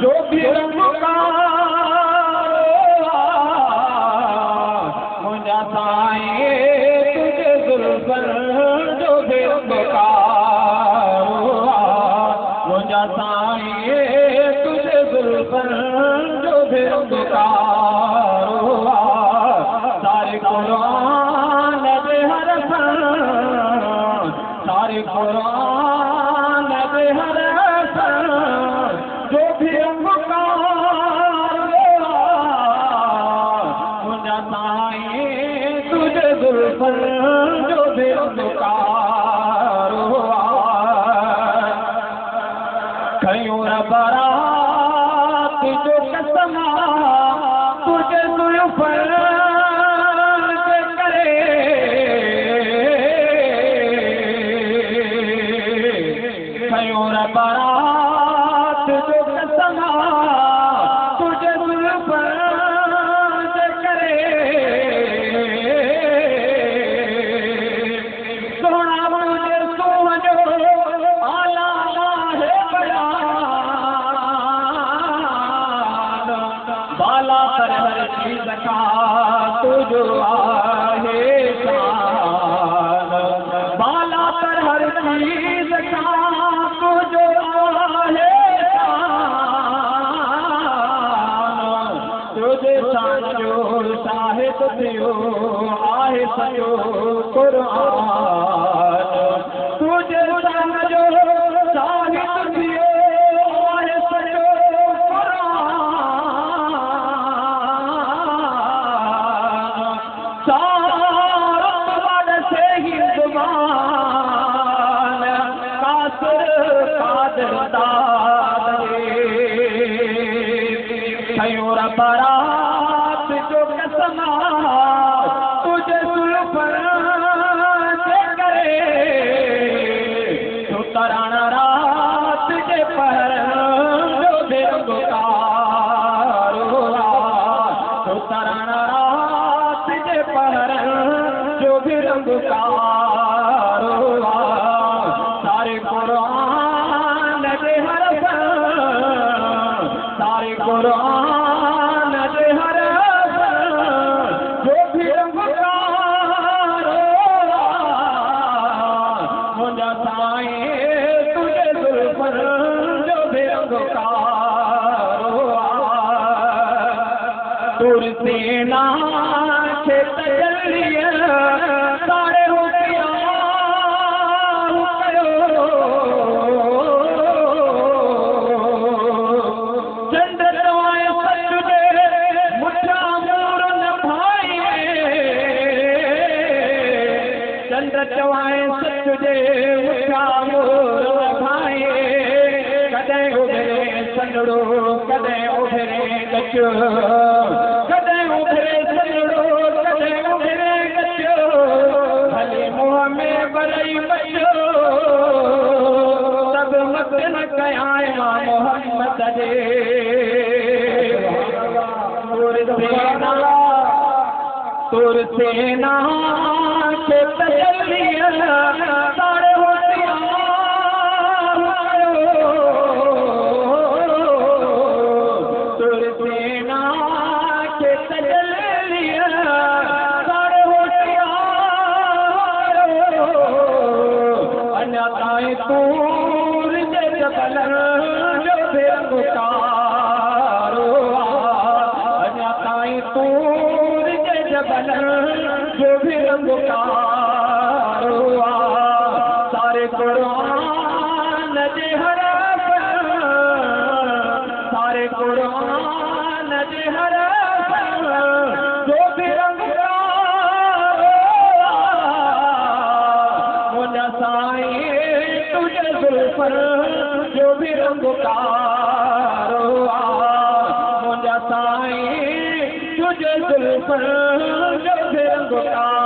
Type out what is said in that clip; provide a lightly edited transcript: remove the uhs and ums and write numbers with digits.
जो भी रंग का मुझा साईं तुझे जुल्फन जो भी रंग का मुझा साईं तुझे जुल्फन जो भी रंग का सारे कुरान दे हर फन सारे कुरान दे हर फन जो भी रंग का मुझा साईं तुझे जुल्फन जो भी रंग का कयूं बारात जो कसमा तुझे जुल्फन से करे कयूं बारात जो कसमा तुझे जुल्फन से करे सोना मुझे सोजो आला है बयान बाला कर हर चीज का तुझो आहे शान बाला कर हर चीज का तुझो आहे शान तुझे शान जो साहिब थियो आहे सॼो क़ुरान तुझे शान जो साहिब थियो आहे सॼो बारात जो कसमा तुझे जुल्फन से करे तू तराण रात के पहर जो बेगुकार तू तराण रात के पहर जो भी रंगकार सारे कुरान दे हर सारे कुरान दे हर जो भी रंगकार मुझा साईं तुझे जुल्फन जो भी रंगकार तुर सेना के तजल्लिया सारे होतिया चवाए सच जे मुठा मोर भाई कदें उभरे सनड़ो कदें उभरे गचो कदें उभरे सनड़ो कदें उभरे गचो भले मुंह में बरई बचो सब मत न कयाए मां मोहम्मद जे तुर सेना के तजल्लिया सारे होतिया तुर सेना के तजल्लिया सारे होतिया अन्या ताईं तूर जे जबल जो बेगुकार अन्या ताईं तूर जे जबल जो भी रंगकार सारे कुरान दे हर सारे कुरान दे हर जो भी रंगकार मुझा साईं तुझे जुल्फन जो भी रंगकार मुझा साईं तुझे जुल्फन जो भी रंगकार